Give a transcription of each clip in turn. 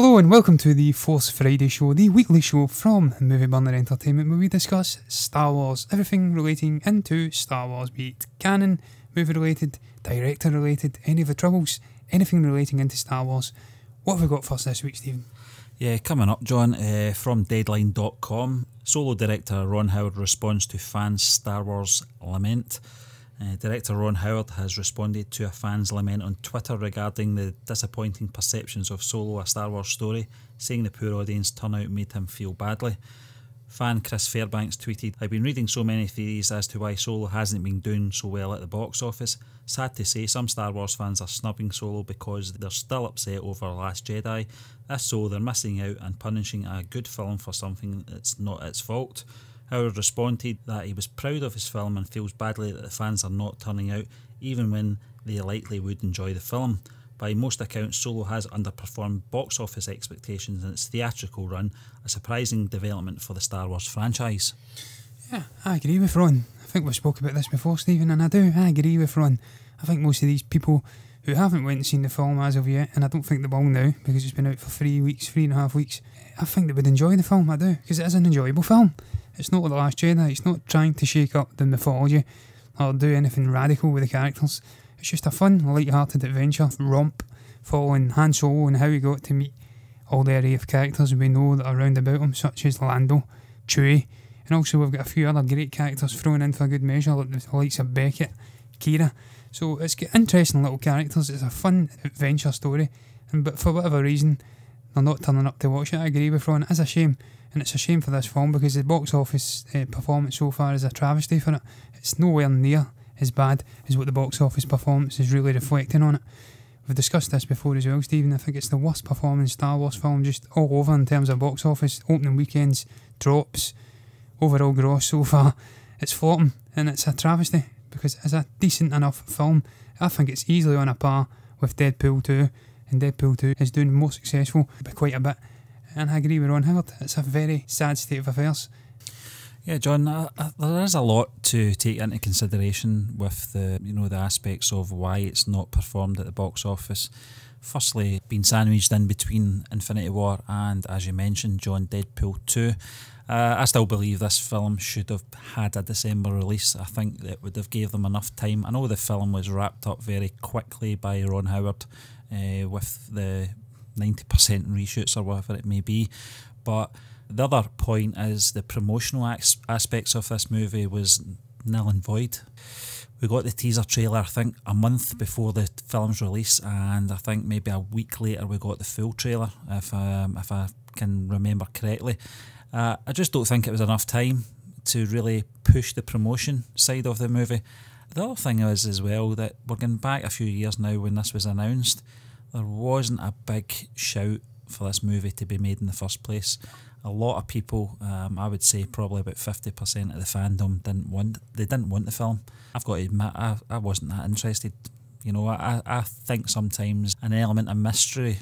Hello and welcome to the Force Friday show, the weekly show from Movie Burner Entertainment, where we discuss Star Wars, everything relating into Star Wars, be it canon, movie related, director related, any of the troubles, anything relating into Star Wars. What have we got for us this week, Stephen? Yeah, coming up, John, from Deadline.com, Solo director Ron Howard responds to fans' Star Wars lament. Director Ron Howard has responded to a fan's lament on Twitter regarding the disappointing perceptions of Solo, a Star Wars story, saying the poor audience turnout made him feel badly. Fan Chris Fairbanks tweeted, "I've been reading so many theories as to why Solo hasn't been doing so well at the box office. Sad to say, some Star Wars fans are snubbing Solo because they're still upset over Last Jedi. If so, they're missing out and punishing a good film for something that's not its fault." Howard responded that he was proud of his film and feels badly that the fans are not turning out, even when they likely would enjoy the film. By most accounts, Solo has underperformed box office expectations in its theatrical run, a surprising development for the Star Wars franchise. Yeah, I agree with Ron. I think we've spoke about this before, Stephen, and I agree with Ron. I think most of these people who haven't went and seen the film as of yet, and I don't think they will now, because it's been out for 3.5 weeks, I think they would enjoy the film, I do, because it is an enjoyable film. It's not like The Last Jedi, it's not trying to shake up the mythology or do anything radical with the characters. It's just a fun, light-hearted adventure romp following Han Solo and how he got to meet all the array of characters we know that are round about him, such as Lando, Chewie, and also we've got a few other great characters thrown in for a good measure, like the likes of Beckett, Kira. So it's got interesting little characters, it's a fun adventure story, but for whatever reason, they're not turning up to watch it. I agree with Ron, it is a shame. And it's a shame for this film because the box office performance so far is a travesty for it. It's nowhere near as bad as what the box office performance is really reflecting on it. We've discussed this before as well, Stephen. I think it's the worst performing Star Wars film just all over in terms of box office, opening weekends, drops, overall gross so far. It's flopping and it's a travesty because it's a decent enough film. I think it's easily on a par with Deadpool 2, and Deadpool 2 is doing more successful by quite a bit. And I agree with Ron Howard, it's a very sad state of affairs. Yeah, John, there is a lot to take into consideration with the aspects of why it's not performed at the box office. Firstly, being sandwiched in between Infinity War and, as you mentioned, John, Deadpool 2. I still believe this film should have had a December release. I think that would have gave them enough time. I know the film was wrapped up very quickly by Ron Howard with the 90% reshoots or whatever it may be, but the other point is the promotional aspects of this movie was nil and void. We got the teaser trailer I think a month before the film's release, and I think maybe a week later we got the full trailer if I can remember correctly. I just don't think it was enough time to really push the promotion side of the movie. The other thing is as well that we're going back a few years now when this was announced. There wasn't a big shout for this movie to be made in the first place. A lot of people, I would say probably about 50% of the fandom didn't want the film. I've got to admit, I wasn't that interested. You know, I think sometimes an element of mystery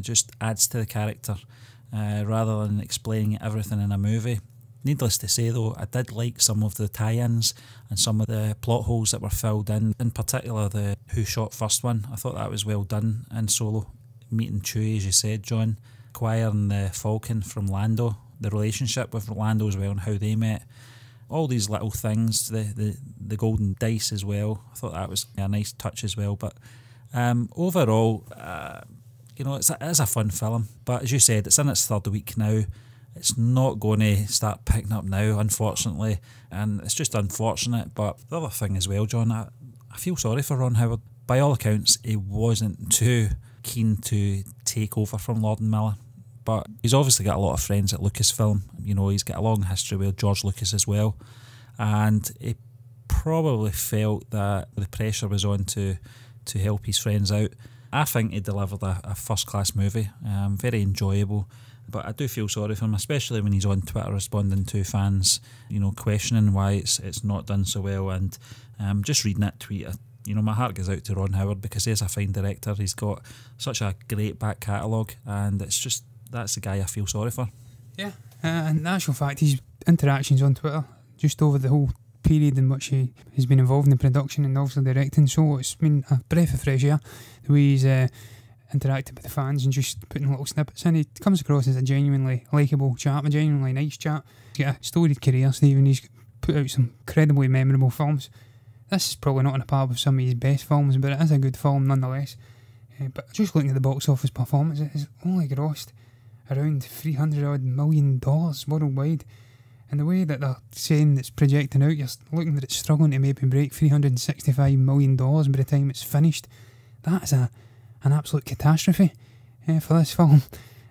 just adds to the character rather than explaining everything in a movie. Needless to say though, I did like some of the tie-ins and some of the plot holes that were filled in particular the Who Shot First one. I thought that was well done in Solo. Meeting Chewie, as you said, John, acquiring the Falcon from Lando, the relationship with Lando as well and how they met. All these little things, the golden dice as well. I thought that was a nice touch as well. But overall, it is a fun film. But as you said, it's in its third week now. It's not going to start picking up now, unfortunately, and it's just unfortunate. But the other thing as well, John, I feel sorry for Ron Howard. By all accounts, he wasn't too keen to take over from Lord and Miller, but he's obviously got a lot of friends at Lucasfilm. You know, he's got a long history with George Lucas as well, and he probably felt that the pressure was on to help his friends out. I think he delivered a first-class movie, very enjoyable. But I do feel sorry for him, especially when he's on Twitter responding to fans, questioning why it's not done so well. And just reading that tweet, my heart goes out to Ron Howard because he's a fine director. He's got such a great back catalogue, and that's the guy I feel sorry for. Yeah, in actual fact, his interactions on Twitter, just over the whole period in which he has been involved in the production and also directing, so it's been a breath of fresh air. The way he's interacted with the fans and just putting little snippets in. He comes across as a genuinely likeable chap, a genuinely nice chap. He's got a storied career, Stephen. He's put out some incredibly memorable films. This is probably not on a par with some of his best films, but it is a good film nonetheless. But just looking at the box office performance, it has only grossed around $300 million worldwide. And the way that they're saying it's projecting out, you're looking that it's struggling to maybe break $365 million by the time it's finished. That is an absolute catastrophe for this film.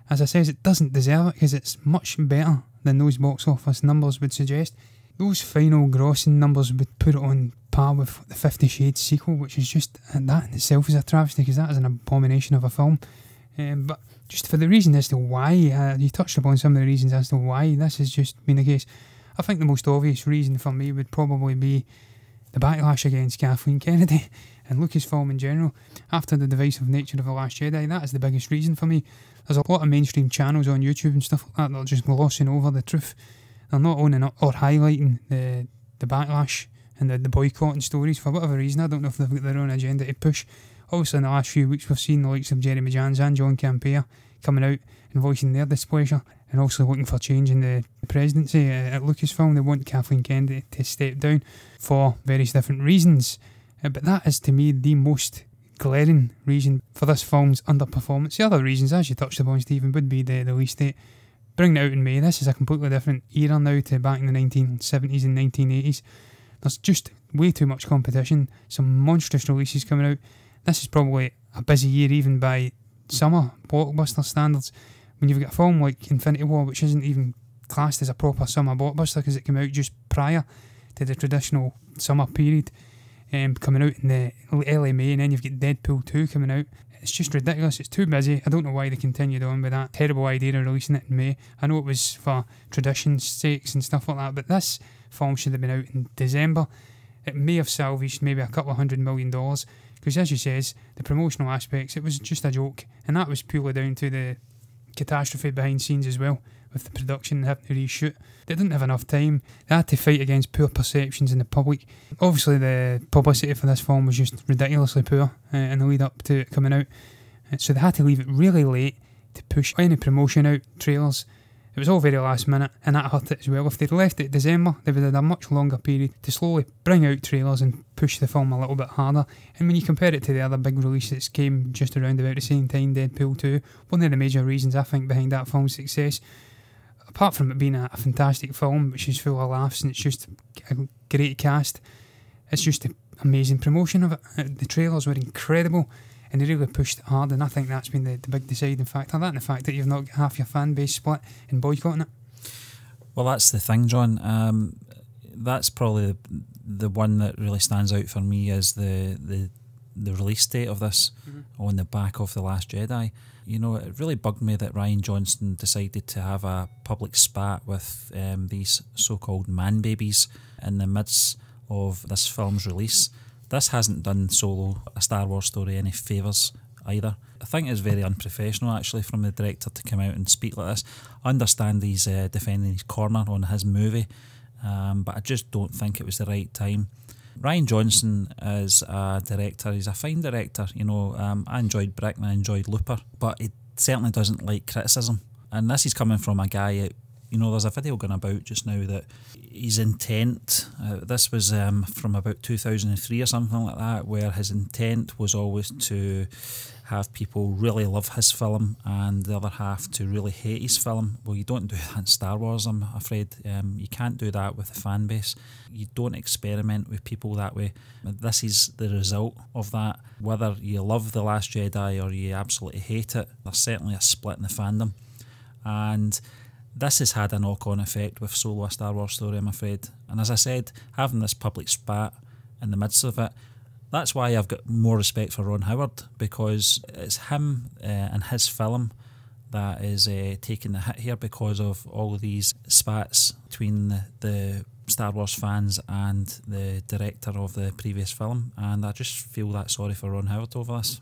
As I says, it doesn't deserve it because it's much better than those box office numbers would suggest. Those final grossing numbers would put it on par with the 50 Shades sequel, which is just, and that in itself is a travesty because that is an abomination of a film. But just for the reason as to why, you touched upon some of the reasons as to why this has just been the case. I think the most obvious reason for me would probably be the backlash against Kathleen Kennedy and Lucasfilm in general. After the divisive nature of The Last Jedi, that is the biggest reason for me. There's a lot of mainstream channels on YouTube and stuff like that that are just glossing over the truth. They're not owning or highlighting the backlash and the boycotting stories for whatever reason. I don't know if they've got their own agenda to push. Obviously in the last few weeks we've seen the likes of Jeremy Jahns and John Campea coming out and voicing their displeasure and also looking for change in the presidency at Lucasfilm. They want Kathleen Kennedy to step down for various different reasons. But that is to me the most glaring reason for this film's underperformance. The other reasons, as you touched upon, Stephen, would be the release date. Bringing it out in May, this is a completely different era now to back in the 1970s and 1980s. There's just way too much competition, some monstrous releases coming out. This is probably a busy year even by summer blockbuster standards. When you've got a film like Infinity War, which isn't even classed as a proper summer blockbuster because it came out just prior to the traditional summer period, coming out in the early May, and then you've got Deadpool 2 coming out. It's just ridiculous. It's too busy. I don't know why they continued on with that terrible idea of releasing it in May. I know it was for tradition's sakes and stuff like that, but this film should have been out in December. It may have salvaged maybe a couple of $100 million because, as you says, the promotional aspects, it was just a joke, and that was purely down to the catastrophe behind scenes as well, with the production having to reshoot. They didn't have enough time. They had to fight against poor perceptions in the public. Obviously the publicity for this film was just ridiculously poor in the lead up to it coming out, so they had to leave it really late to push any promotion out, trailers. It was all very last minute, and that hurt it as well. If they'd left it December, they would have had a much longer period to slowly bring out trailers and push the film a little bit harder. And when you compare it to the other big releases that came just around about the same time, Deadpool 2, one of the major reasons I think behind that film's success, apart from it being a fantastic film which is full of laughs and it's just a great cast, it's just the amazing promotion of it. The trailers were incredible and they really pushed it hard, and I think that's been the big deciding factor. That and the fact that you've not got half your fan base split and boycotting it. Well, that's the thing, John. That's probably the one that really stands out for me as the release date of this on the back of The Last Jedi. You know, it really bugged me that Rian Johnson decided to have a public spat with these so-called man babies in the midst of this film's release. This hasn't done Solo, A Star Wars Story, any favours either. I think it's very unprofessional actually from the director to come out and speak like this. I understand he's defending his corner on his movie, but I just don't think it was the right time. Rian Johnson is a director, he's a fine director, you know. I enjoyed Brick and I enjoyed Looper, but he certainly doesn't like criticism. And this is coming from a guy, you know, there's a video going about just now that his intent, this was from about 2003 or something like that, where his intent was always to have people really love his film and the other half to really hate his film. Well, you don't do that in Star Wars, I'm afraid. You can't do that with the fan base. You don't experiment with people that way. This is the result of that. Whether you love The Last Jedi or you absolutely hate it, there's certainly a split in the fandom. And this has had a knock-on effect with Solo, A Star Wars Story, I'm afraid. And as I said, having this public spat in the midst of it, that's why I've got more respect for Ron Howard, because it's him and his film that is taking the hit here because of all of these spats between the Star Wars fans and the director of the previous film. And I just feel that sorry for Ron Howard over this.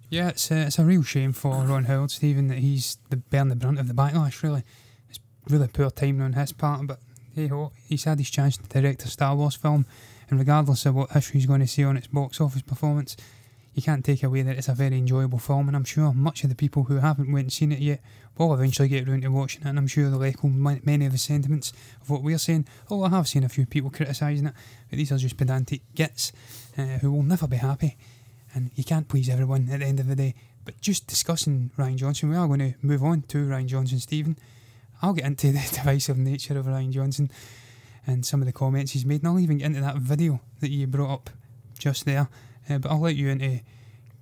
Yeah, it's a real shame for Ron Howard, Stephen, that he's bearing the brunt of the backlash, really. It's really poor timing on his part, but hey ho, he's had his chance to direct a Star Wars film, and regardless of what history's going to say on its box office performance, you can't take away that it's a very enjoyable film, and I'm sure much of the people who haven't went and seen it yet will eventually get around to watching it, and I'm sure they'll echo many of the sentiments of what we're saying. Although I have seen a few people criticising it, but these are just pedantic gits who will never be happy, and you can't please everyone at the end of the day. But just discussing Rian Johnson, we are going to move on to Rian Johnson, Stephen. I'll get into the divisive nature of Rian Johnson and some of the comments he's made, and I'll even get into that video that you brought up just there. But I'll let you in to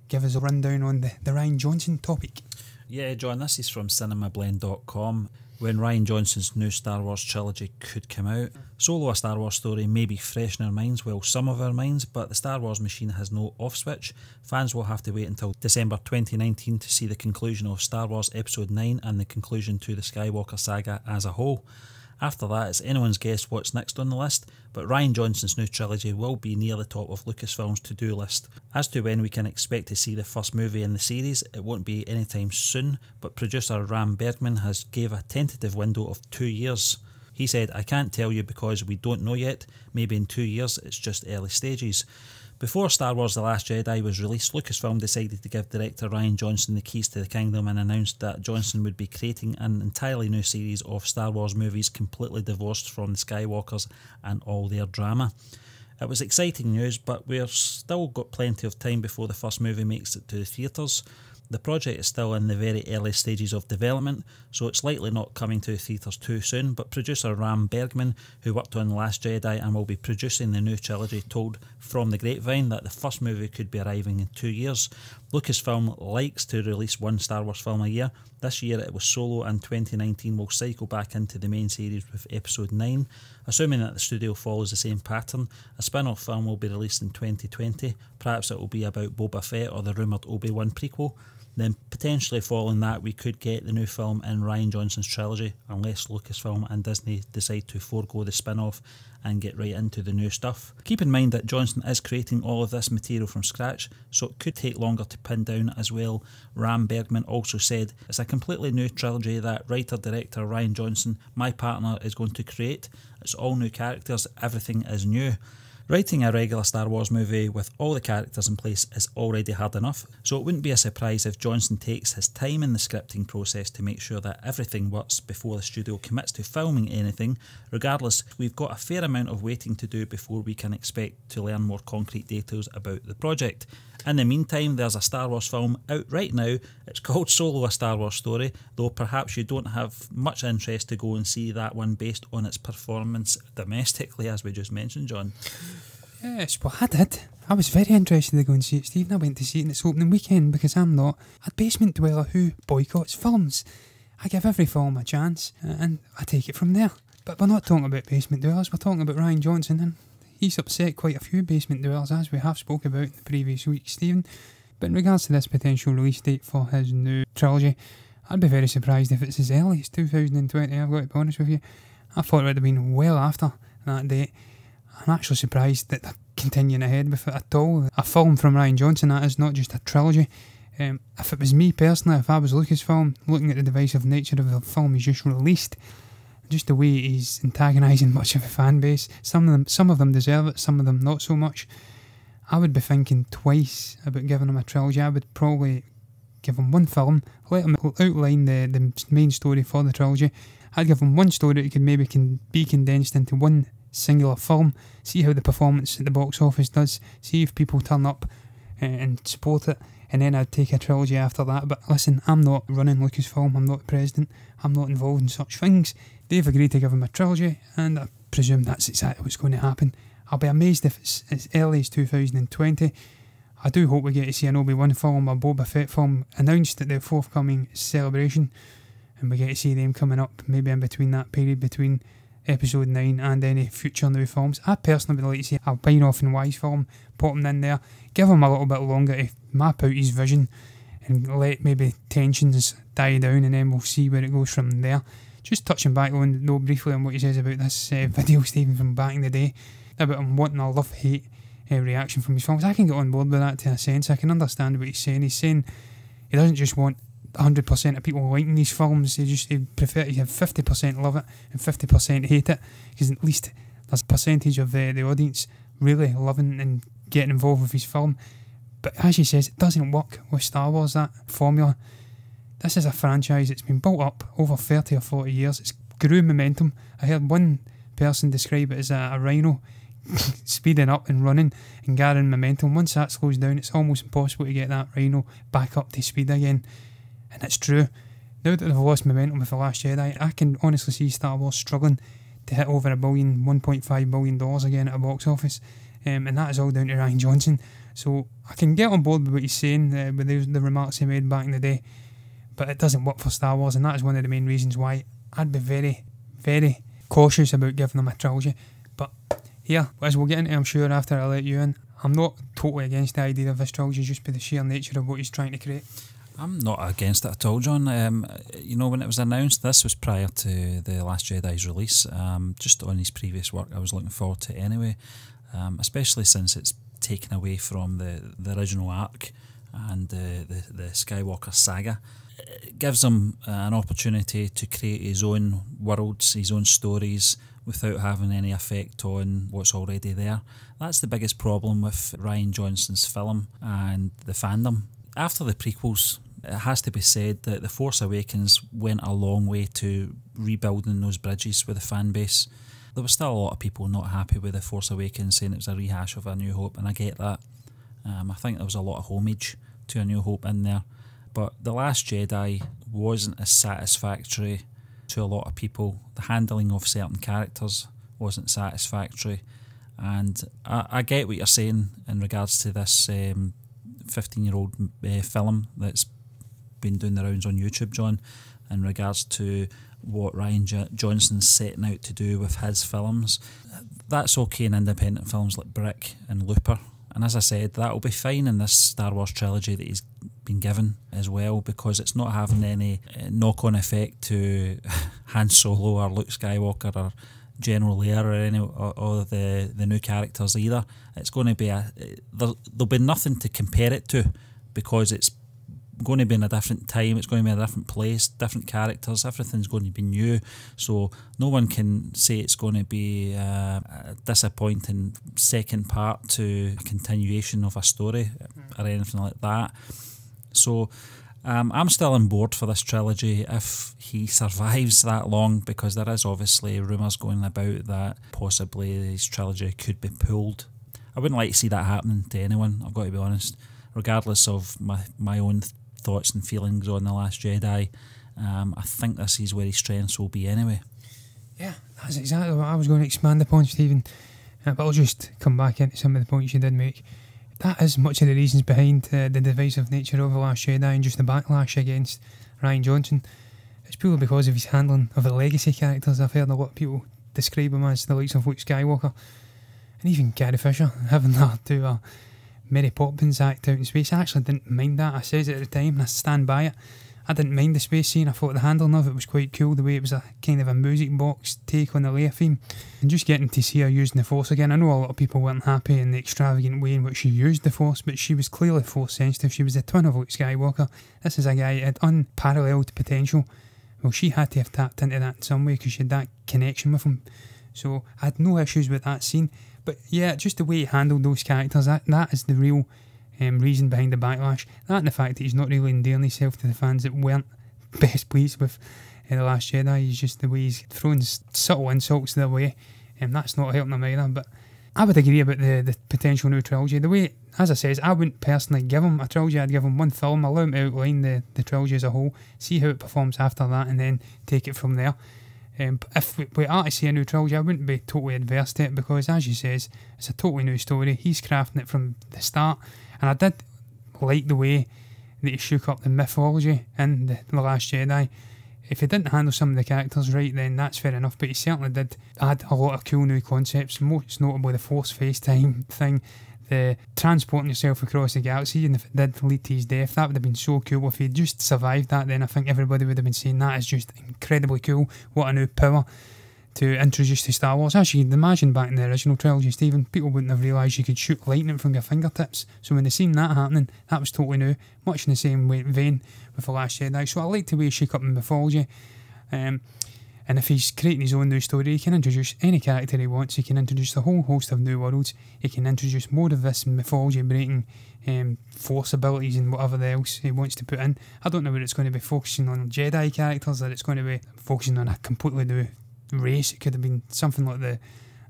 give us a rundown on the Rian Johnson topic. Yeah, John, this is from cinemablend.com. When Rian Johnson's new Star Wars trilogy could come out. Solo, a Star Wars story, may be fresh in our minds, well, some of our minds, but the Star Wars machine has no off switch. Fans will have to wait until December 2019 to see the conclusion of Star Wars Episode 9 and the conclusion to the Skywalker saga as a whole. After that, it's anyone's guess what's next on the list, but Rian Johnson's new trilogy will be near the top of Lucasfilm's to-do list. As to when we can expect to see the first movie in the series, it won't be anytime soon, but producer Ram Bergman has gave a tentative window of 2 years. He said, "I can't tell you because we don't know yet, maybe in 2 years, it's just early stages." Before Star Wars The Last Jedi was released, Lucasfilm decided to give director Rian Johnson the keys to the kingdom and announced that Johnson would be creating an entirely new series of Star Wars movies completely divorced from the Skywalkers and all their drama. It was exciting news, but we've still got plenty of time before the first movie makes it to the theatres. The project is still in the very early stages of development, so it's likely not coming to the theatres too soon, but producer Ram Bergman, who worked on The Last Jedi and will be producing the new trilogy, told From the Grapevine that the first movie could be arriving in 2 years. Lucasfilm likes to release one Star Wars film a year. This year it was Solo, and 2019 will cycle back into the main series with Episode 9. Assuming that the studio follows the same pattern, a spin-off film will be released in 2020. Perhaps it will be about Boba Fett or the rumoured Obi-Wan prequel. Then potentially following that, we could get the new film in Rian Johnson's trilogy, unless Lucasfilm and Disney decide to forego the spin-off and get right into the new stuff. Keep in mind that Johnson is creating all of this material from scratch, so it could take longer to pin down as well. Ram Bergman also said, "It's a completely new trilogy that writer-director Rian Johnson, my partner, is going to create. It's all new characters, everything is new." Writing a regular Star Wars movie with all the characters in place is already hard enough, so it wouldn't be a surprise if Johnson takes his time in the scripting process to make sure that everything works before the studio commits to filming anything. Regardless, we've got a fair amount of waiting to do before we can expect to learn more concrete details about the project. In the meantime, there's a Star Wars film out right now. It's called Solo, a Star Wars story, though perhaps you don't have much interest to go and see that one based on its performance domestically, as we just mentioned, John. Yes, well, I did. I was very interested to go and see it, Stephen. I went to see it in its opening weekend because I'm not a basement dweller who boycotts films. I give every film a chance and I take it from there. But we're not talking about basement dwellers, we're talking about Rian Johnson, and he's upset quite a few basement dwellers, as we have spoke about in the previous week, Stephen. But in regards to this potential release date for his new trilogy, I'd be very surprised if it's as early as 2020, I've got to be honest with you. I thought it would have been well after that date. I'm actually surprised that they're continuing ahead with it at all. A film from Rian Johnson, that is, not just a trilogy. If it was me personally, if I was Lucasfilm, looking at the divisive nature of the film he's just released, just the way he's antagonising much of a fan base, some of them deserve it, some of them not so much, I would be thinking twice about giving him a trilogy. I would probably give him one film, let him outline the main story for the trilogy. I'd give him one story that could maybe be condensed into one singular film, see how the performance at the box office does, see if people turn up and support it, and then I'd take a trilogy after that. But listen, I'm not running Lucasfilm, I'm not the president, I'm not involved in such things. They've agreed to give him a trilogy, and I presume that's exactly what's going to happen. I'll be amazed if it's as early as 2020. I do hope we get to see an Obi-Wan film or Boba Fett film announced at the forthcoming Celebration, and we get to see them coming up maybe in between that period between Episode 9 and any future new films. I personally would like to see a Benioff and Weiss film, pop him in there, give him a little bit longer to map out his vision and let maybe tensions die down, and then we'll see where it goes from there. Just touching back on, though, briefly on what he says about this video, Stephen, from back in the day, about him wanting a love-hate reaction from his films. I can get on board with that to a sense. I can understand what he's saying. He's saying he doesn't just want 100% of people liking these films, he'd prefer to have 50% love it and 50% hate it, because at least there's a percentage of the audience really loving and getting involved with his film. But as she says, it doesn't work with Star Wars, that formula. This is a franchise that's been built up over 30 or 40 years. It's grew momentum. I heard one person describe it as a rhino speeding up and running and gathering momentum. Once that slows down, it's almost impossible to get that rhino back up to speed again. And it's true. Now that they've lost momentum with The Last Jedi, I can honestly see Star Wars struggling to hit over $1.5 billion again at a box office. And that is all down to Rian Johnson. So I can get on board with what he's saying, with the remarks he made back in the day. But it doesn't work for Star Wars, and that is one of the main reasons why I'd be very, very cautious about giving them a trilogy. But here, as we'll get into, I'm sure, after I let you in, I'm not totally against the idea of this trilogy just by the sheer nature of what he's trying to create. I'm not against it at all, John. When it was announced, this was prior to The Last Jedi's release. Just on his previous work, I was looking forward to it anyway, especially since it's taken away from the original arc and the Skywalker saga. It gives him an opportunity to create his own worlds, his own stories, without having any effect on what's already there. That's the biggest problem with Rian Johnson's film and the fandom. After the prequels, it has to be said that The Force Awakens went a long way to rebuilding those bridges with the fan base. There was still a lot of people not happy with The Force Awakens, saying it was a rehash of A New Hope, and I get that. I think there was a lot of homage to A New Hope in there. But The Last Jedi wasn't as satisfactory to a lot of people. The handling of certain characters wasn't satisfactory. And I get what you're saying in regards to this 15-year-old film that's been doing the rounds on YouTube, John, in regards to what Rian Johnson's setting out to do with his films. That's okay in independent films like Brick and Looper. And as I said, that'll be fine in this Star Wars trilogy that he's been given as well, because it's not having any knock-on effect to Han Solo or Luke Skywalker or General Leia or any of the new characters either. It's going to be there'll be nothing to compare it to, because it's going to be in a different time, it's going to be in a different place, different characters, everything's going to be new, so no one can say it's going to be a disappointing second part to a continuation of a story or anything like that. So I'm still on board for this trilogy if he survives that long, because there is obviously rumours going about that possibly his trilogy could be pulled. I wouldn't like to see that happening to anyone, I've got to be honest, regardless of my own thoughts and feelings on The Last Jedi. I think this is where his strengths will be anyway. Yeah, that's exactly what I was going to expand upon, Stephen. But I'll just come back into some of the points you did make. That is much of the reasons behind the divisive nature of The Last Jedi and just the backlash against Rian Johnson. It's purely because of his handling of the legacy characters. I've heard a lot of people describe him as the likes of Luke Skywalker, and even Carrie Fisher, having her do a Mary Poppins act out in space. I actually didn't mind that. I said it at the time and I stand by it. I didn't mind the space scene. I thought the handling of it was quite cool, the way it was a kind of a music box take on the Leia theme, and just getting to see her using the Force again. I know a lot of people weren't happy in the extravagant way in which she used the Force, but she was clearly Force sensitive. She was the twin of Luke Skywalker. This is a guy who had unparalleled potential. Well, she had to have tapped into that in some way because she had that connection with him. So I had no issues with that scene. But yeah, just the way he handled those characters, that is the real reason behind the backlash. That and the fact that he's not really endearing himself to the fans that weren't best pleased with The Last Jedi. He's just the way he's throwing subtle insults their way, and that's not helping them either. But I would agree about the potential new trilogy. The way, as I says, I wouldn't personally give him a trilogy. I'd give him one film, allow him to outline the trilogy as a whole, see how it performs after that, and then take it from there. If we are to see a new trilogy, I wouldn't be totally adverse to it, because as you says, it's a totally new story. He's crafting it from the start, and I did like the way that he shook up the mythology in the Last Jedi. If he didn't handle some of the characters right, then that's fair enough, but he certainly did add a lot of cool new concepts, most notably the Force FaceTime thing, the transporting yourself across the galaxy, and if it did lead to his death, that would have been so cool. If he'd just survived that, then I think everybody would have been saying that is just incredibly cool. What a new power to introduce to Star Wars. As you can imagine, back in the original trilogy, Stephen, people wouldn't have realised you could shoot lightning from your fingertips. So when they seen that happening, that was totally new, much in the same vein with The Last Jedi. So I like the way he shook up the mythology. And if he's creating his own new story, he can introduce any character he wants. He can introduce a whole host of new worlds. He can introduce more of this mythology breaking force abilities and whatever else he wants to put in. I don't know whether it's going to be focusing on Jedi characters or it's going to be focusing on a completely new race. It could have been something like that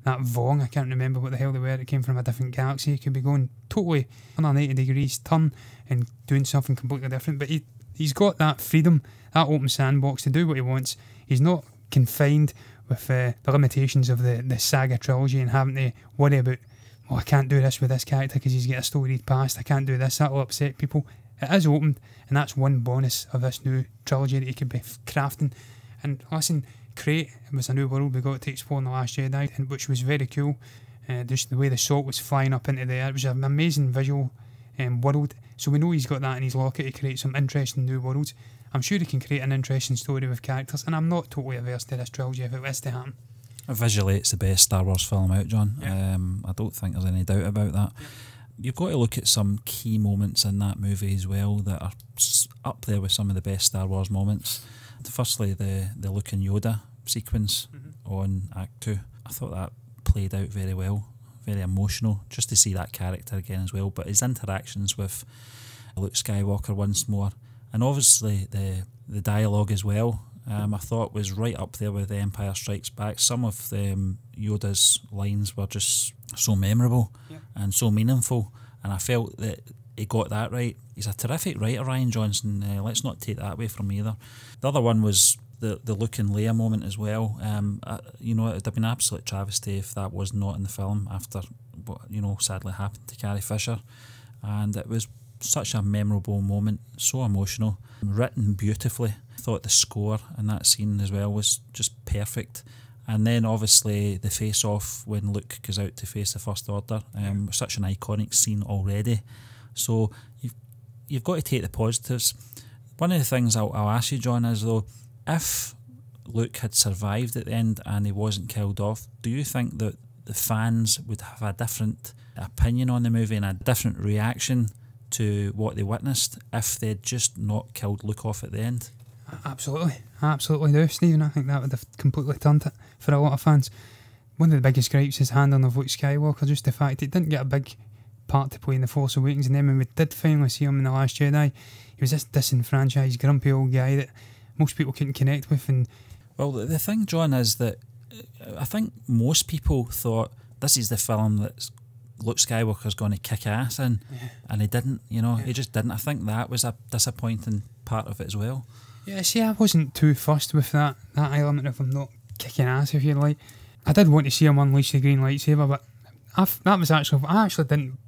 Vong. I can't remember what the hell they were. It came from a different galaxy. It could be going totally on an 80 degrees turn and doing something completely different. But he's got that freedom, that open sandbox to do what he wants. He's not confined with the limitations of the saga trilogy and having to worry about, I can't do this with this character because he's got a storied past. I can't do this, that'll upset people. It is open, and that's one bonus of this new trilogy that he could be crafting. And listen, Crate was a new world we got to explore in The Last Jedi, which was very cool. Just the way the salt was flying up into the air, it was an amazing visual world. So we know he's got that in his locket to create some interesting new worlds. I'm sure he can create an interesting story with characters, and I'm not totally averse to this trilogy if it was to happen. Visually, it's the best Star Wars film out, John. Yeah. I don't think there's any doubt about that. Yeah. You've got to look at some key moments in that movie as well that are up there with some of the best Star Wars moments. Firstly, the Luke and Yoda sequence on Act 2. I thought that played out very well, very emotional, just to see that character again as well. But his interactions with Luke Skywalker once more, and obviously the dialogue as well, I thought was right up there with The Empire Strikes Back. Some of Yoda's lines were just so memorable and so meaningful, and I felt that he got that right. He's a terrific writer, Rian Johnson. Let's not take that away from him either. The other one was the Luke and Leia moment as well. It would have been an absolute travesty if that was not in the film after what sadly happened to Carrie Fisher, and it was such a memorable moment, so emotional, written beautifully. I thought the score in that scene as well was just perfect. And then obviously the face-off when Luke goes out to face the First Order, such an iconic scene already. So you've got to take the positives. One of the things I'll ask you, John, is though, if Luke had survived at the end and he wasn't killed off, do you think that the fans would have a different opinion on the movie and a different reaction to what they witnessed if they'd just not killed Luke off at the end? Absolutely do, Stephen. I think that would have completely turned it for a lot of fans. One of the biggest gripes is handling of Luke Skywalker, just the fact it didn't get a big part to play in The Force Awakens, and then when we did finally see him in The Last Jedi, he was this disenfranchised, grumpy old guy that most people couldn't connect with. And well, the thing, John, is that I think most people thought this is the film that Luke Skywalker's going to kick ass in, and he didn't. He just didn't. I think that was a disappointing part of it as well. Yeah, see, I wasn't too fussed with that element of him not kicking ass, if you like. I did want to see him unleash the green lightsaber, but I actually didn't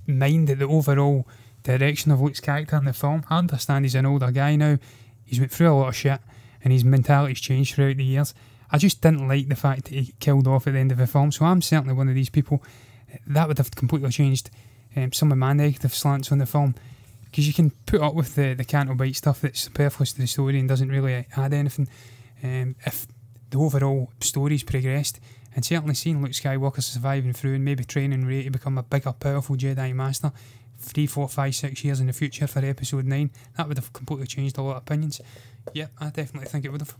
mind the overall direction of Luke's character in the film. I understand he's an older guy now. He's went through a lot of shit, and his mentality's changed throughout the years. I just didn't like the fact that he killed off at the end of the film, so I'm certainly one of these people. That would have completely changed some of my negative slants on the film, because you can put up with the Canto Bight stuff that's superfluous to the story and doesn't really add anything if the overall story's progressed. And certainly seeing Luke Skywalker surviving through and maybe training Rey to become a bigger, powerful Jedi Master 3, 4, 5, 6 years in the future for Episode 9, that would have completely changed a lot of opinions. Yeah, I definitely think it would have.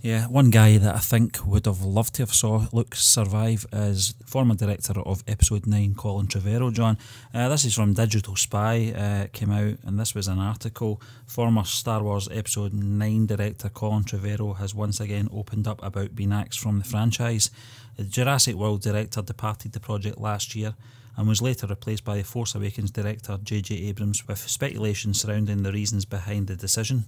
Yeah, one guy that I think would have loved to have saw Luke survive is former director of Episode 9, Colin Trevorrow, John. This is from Digital Spy, it came out, and this was an article. Former Star Wars Episode 9 director Colin Trevorrow has once again opened up about being axed from the franchise. The Jurassic World director departed the project last year and was later replaced by the Force Awakens director J.J. Abrams, with speculation surrounding the reasons behind the decision.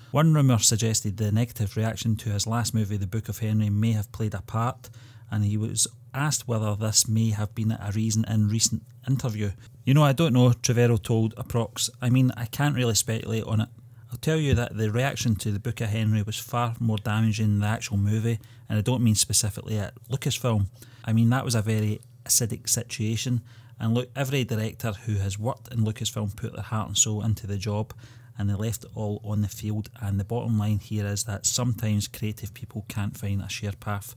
One rumour suggested the negative reaction to his last movie, The Book of Henry, may have played a part, and he was asked whether this may have been a reason in recent interview. I don't know, Trevorrow told Approx. I can't really speculate on it. I'll tell you that the reaction to The Book of Henry was far more damaging than the actual movie, and I don't mean specifically at Lucasfilm. That was a very acidic situation, and look, every director who has worked in Lucasfilm put their heart and soul into the job, and they left it all on the field. And the bottom line here is that sometimes creative people can't find a shared path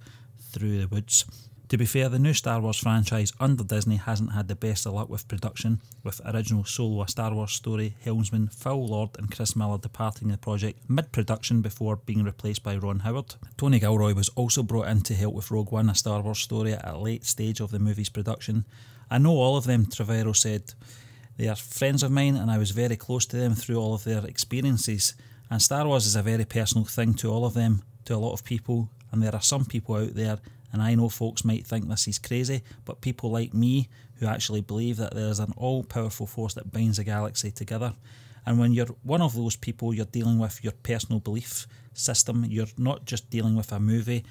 through the woods. To be fair, the new Star Wars franchise under Disney hasn't had the best of luck with production, with original Solo A Star Wars Story helmsman Phil Lord and Chris Miller departing the project mid-production before being replaced by Ron Howard. Tony Gilroy was also brought in to help with Rogue One, A Star Wars Story at a late stage of the movie's production. I know all of them, Trevorrow said. They are friends of mine and I was very close to them through all of their experiences. And Star Wars is a very personal thing to all of them, to a lot of people, and there are some people out there, and I know folks might think this is crazy, but people like me who actually believe that there is an all-powerful force that binds the galaxy together. And when you're one of those people, you're dealing with your personal belief system. You're not just dealing with a movie.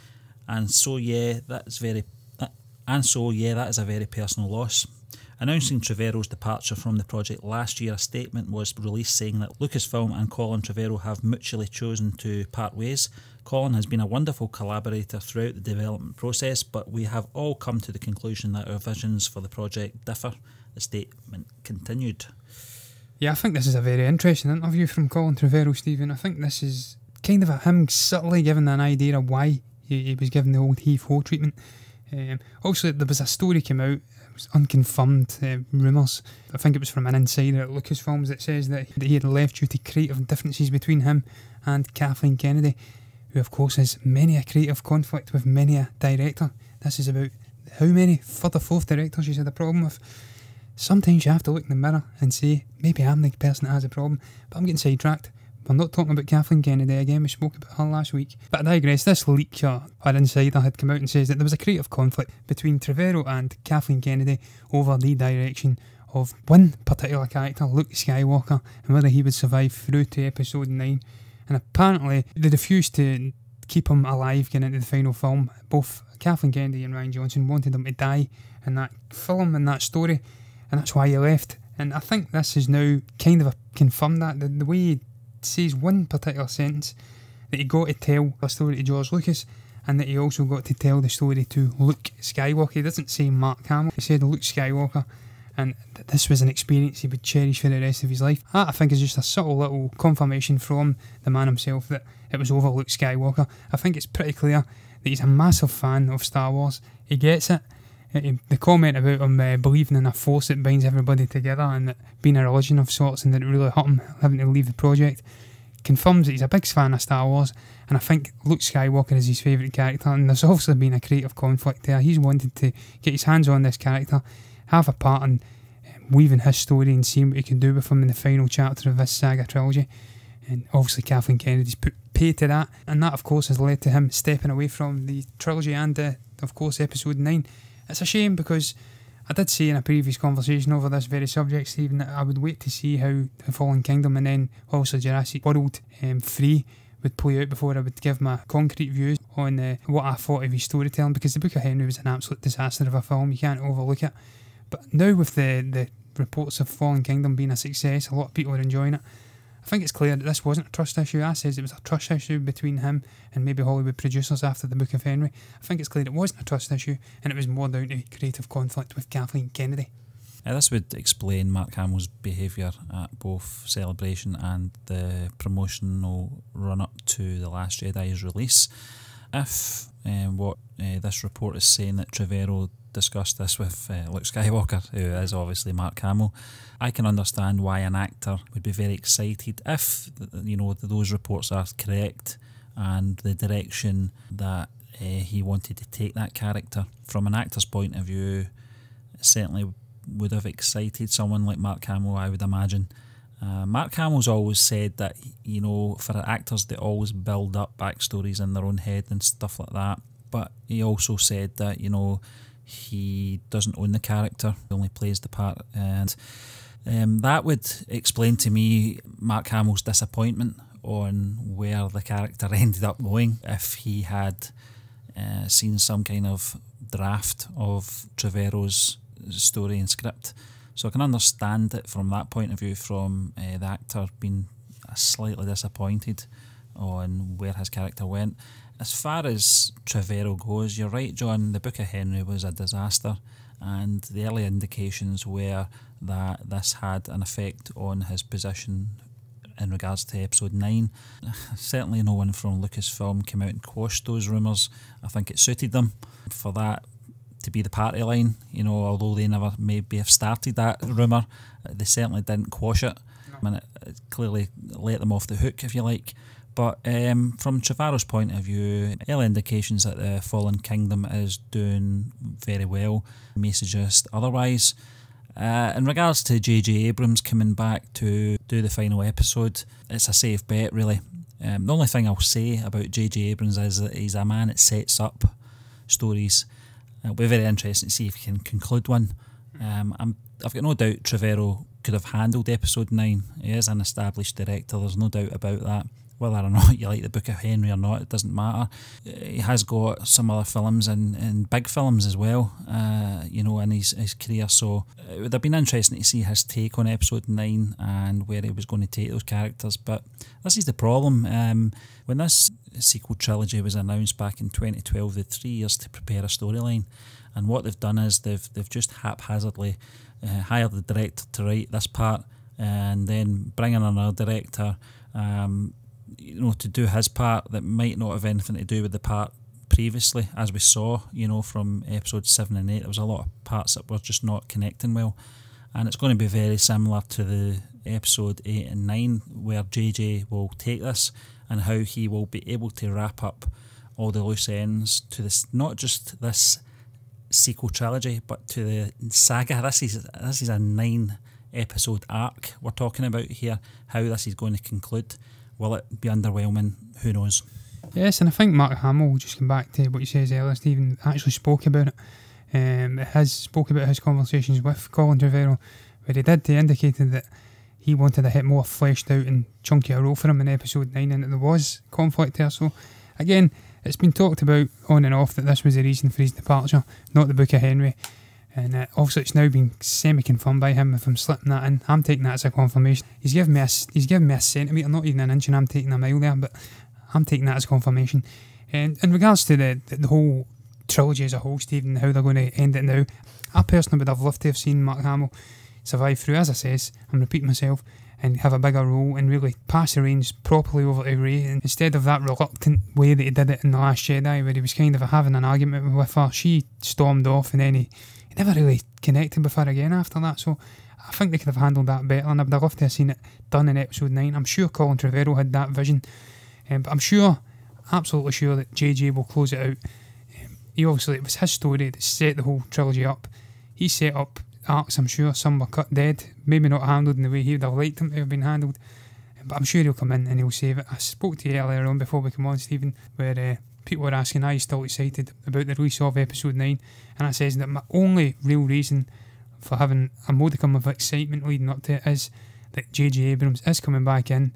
And so that is a very personal loss. Announcing Trevorrow's departure from the project last year, a statement was released saying that Lucasfilm and Colin Trevorrow have mutually chosen to part ways. Colin has been a wonderful collaborator throughout the development process, but we have all come to the conclusion that our visions for the project differ, the statement continued. Yeah, I think this is a very interesting interview from Colin Trevorrow, Stephen. I think this is kind of him subtly giving an idea of why he was given the old heave-ho treatment. Also, there was a story came out, it was unconfirmed rumours. I think it was from an insider at Lucasfilms that says that he had left due to creative differences between him and Kathleen Kennedy, who of course has many a creative conflict with many a director. This is about how many third or fourth directors she's had a problem with. Sometimes you have to look in the mirror and say, maybe I'm the person that has a problem, but I'm getting sidetracked. We're not talking about Kathleen Kennedy again, we spoke about her last week. But I digress, this leak or insider had come out and says that there was a creative conflict between Trevorrow and Kathleen Kennedy over the direction of one particular character, Luke Skywalker, and whether he would survive through to episode 9. And apparently they refused to keep him alive getting into the final film. Both Kathleen Kennedy and Rian Johnson wanted him to die in that film and that story, and that's why he left. And I think this is now kind of confirmed that the way he says one particular sentence, that he got to tell a story to George Lucas, and that he also got to tell the story to Luke Skywalker. He doesn't say Mark Hamill, he said Luke Skywalker, and this was an experience he would cherish for the rest of his life. That, I think, is just a subtle little confirmation from the man himself that it was over Luke Skywalker. I think it's pretty clear that he's a massive fan of Star Wars. He gets it. The comment about him believing in a force that binds everybody together and that being a religion of sorts and that it really hurt him having to leave the project confirms that he's a big fan of Star Wars, and I think Luke Skywalker is his favourite character, and there's obviously been a creative conflict there. He's wanted to get his hands on this character, have a part in weaving his story and seeing what he can do with him in the final chapter of this saga trilogy, and obviously Kathleen Kennedy's put pay to that, and that of course has led to him stepping away from the trilogy and of course episode 9. It's a shame because I did say in a previous conversation over this very subject, Stephen, that I would wait to see how The Fallen Kingdom and then also Jurassic World 3 would play out before I would give my concrete views on what I thought of his storytelling, because The Book of Henry was an absolute disaster of a film, you can't overlook it. But now with the reports of Fallen Kingdom being a success, a lot of people are enjoying it. I think it's clear that this wasn't a trust issue. I says it was a trust issue between him and maybe Hollywood producers after The Book of Henry. I think it's clear it wasn't a trust issue, and it was more down to creative conflict with Kathleen Kennedy. This would explain Mark Hamill's behaviour at both Celebration and the promotional run-up to The Last Jedi's release. If what this report is saying that Trevorrow discussed this with Luke Skywalker, who is obviously Mark Hamill, I can understand why an actor would be very excited if those reports are correct and the direction that he wanted to take that character. From an actor's point of view, it certainly would have excited someone like Mark Hamill, I would imagine. Mark Hamill's always said that, for actors they always build up backstories in their own head and stuff like that, but he also said that, he doesn't own the character, he only plays the part, and that would explain to me Mark Hamill's disappointment on where the character ended up going. If he had seen some kind of draft of Trevorrow's story and script, so I can understand it from that point of view, from the actor being slightly disappointed on where his character went. As far as Trevorrow goes, you're right, John, The Book of Henry was a disaster, and the early indications were that this had an effect on his position in regards to episode 9. Certainly no one from Lucasfilm came out and quashed those rumours. I think it suited them. For that, to be the party line, you know, although they never maybe have started that rumour, they certainly didn't quash it. And it clearly let them off the hook, if you like. But from Trevorrow's point of view, early indications that the Fallen Kingdom is doing very well may suggest otherwise. In regards to J.J. Abrams coming back to do the final episode, it's a safe bet, really. The only thing I'll say about J.J. Abrams is that he's a man that sets up stories. It'll be very interesting to see if he can conclude one. I've got no doubt Trevorrow could have handled episode 9. He is an established director, there's no doubt about that. Whether or not you like the Book of Henry or not, it doesn't matter. He has got some other films and big films as well, you know, in his career. So it would have been interesting to see his take on episode 9 and where he was going to take those characters. But this is the problem. When this sequel trilogy was announced back in 2012, they had 3 years to prepare a storyline. And what they've done is they've just haphazardly hired the director to write this part and then bring in another director, you know, to do his part that might not have anything to do with the part previously. As we saw, you know, from episodes 7 and 8, there was a lot of parts that were just not connecting well. And it's going to be very similar to the episode 8 and 9, where JJ will take this and how he will be able to wrap up all the loose ends to this, not just this sequel trilogy, but to the saga. This is a 9-episode arc we're talking about here. How this is going to conclude. Will it be underwhelming? Who knows? Yes, and I think Mark Hamill, just come back to what you says earlier, Stephen, actually spoke about it. Spoke about his conversations with Colin Trevorrow, where he indicated that he wanted a hit more fleshed out and chunkier role for him in episode 9, and there was conflict there. So again, it's been talked about on and off that this was the reason for his departure, not the Book of Henry. And obviously it's now been semi-confirmed by him. If I'm slipping that in, I'm taking that as a confirmation. He's given me a centimetre, not even an inch, and I'm taking a mile there, but I'm taking that as confirmation. And in regards to the whole trilogy as a whole, Stephen, how they're going to end it now, I personally would have loved to have seen Mark Hamill survive through, as I says, I'm repeating myself, and have a bigger role and really pass the reins properly over to Rey, and instead of that reluctant way that he did it in The Last Jedi, where he was kind of having an argument with her, she stormed off, and then he never really connected with her again after that. So I think they could have handled that better, and I would have loved to have seen it done in episode 9. I'm sure Colin Trevorrow had that vision, but I'm sure, absolutely sure, that JJ will close it out. It was his story that set the whole trilogy up. He set up arcs, I'm sure some were cut dead, maybe not handled in the way he would have liked them to have been handled, but I'm sure he'll come in and he'll save it. I spoke to you earlier on before we come on, Stephen, where people were asking, are you still excited about the release of episode 9? And I says that my only real reason for having a modicum of excitement leading up to it is that J.J. Abrams is coming back in,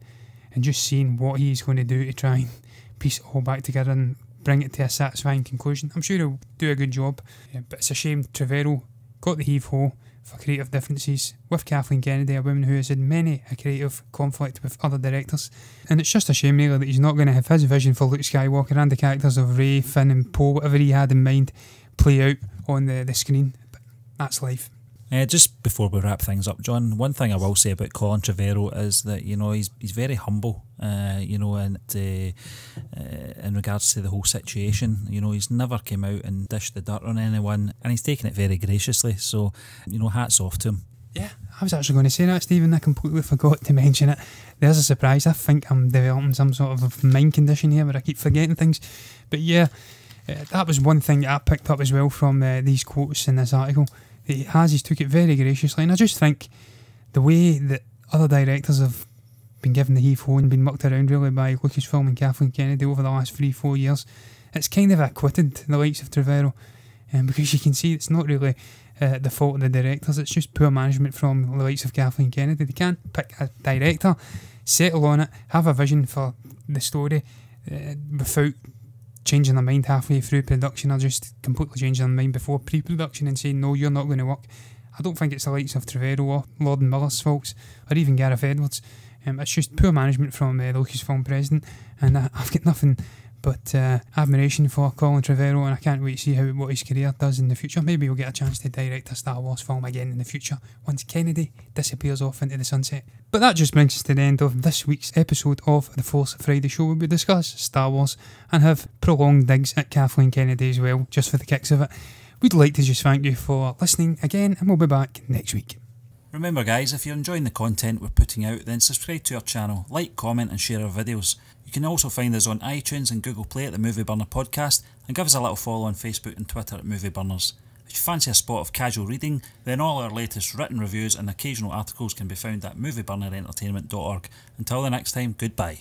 and just seeing what he's going to do to try and piece it all back together and bring it to a satisfying conclusion. I'm sure he'll do a good job, but it's a shame Trevorrow got the heave-ho for creative differences with Kathleen Kennedy, a woman who has had many a creative conflict with other directors. And it's just a shame really that he's not going to have his vision for Luke Skywalker and the characters of Rey, Finn and Poe, whatever he had in mind, play out on the screen. But that's life. Just before we wrap things up, John, one thing I will say about Colin Trevorrow is that, you know, he's very humble, you know, and in regards to the whole situation. You know, he's never came out and dished the dirt on anyone, and he's taken it very graciously. So, you know, hats off to him. Yeah, I was actually going to say that, Stephen. I completely forgot to mention it. There's a surprise. I think I'm developing some sort of mind condition here where I keep forgetting things. But yeah, that was one thing I picked up as well from these quotes in this article. He's took it very graciously, and I just think the way that other directors have been given the heave-ho and been mucked around really by Lucasfilm and Kathleen Kennedy over the last 3-4 years, it's kind of acquitted the likes of Trevorrow, because you can see it's not really the fault of the directors, it's just poor management from the likes of Kathleen Kennedy. They can't pick a director, settle on it, have a vision for the story without changing their mind halfway through production, or just completely changing their mind before pre-production and saying, no, you're not going to work. I don't think it's the likes of Trevorrow or Lord and Miller's faults, or even Gareth Edwards. It's just poor management from the Lucasfilm president, and I've got nothing but admiration for Colin Trevorrow, and I can't wait to see what his career does in the future. Maybe he'll get a chance to direct a Star Wars film again in the future, once Kennedy disappears off into the sunset. But that just brings us to the end of this week's episode of the Force Friday show, where we discuss Star Wars and have prolonged digs at Kathleen Kennedy as well, just for the kicks of it. we'd like to just thank you for listening again, and we'll be back next week. Remember guys, if you're enjoying the content we're putting out, then subscribe to our channel, like, comment and share our videos. You can also find us on iTunes and Google Play at the Movie Burner Podcast, and give us a little follow on Facebook and Twitter at Movie Burners. If you fancy a spot of casual reading, then all our latest written reviews and occasional articles can be found at movieburnerentertainment.org. Until the next time, goodbye.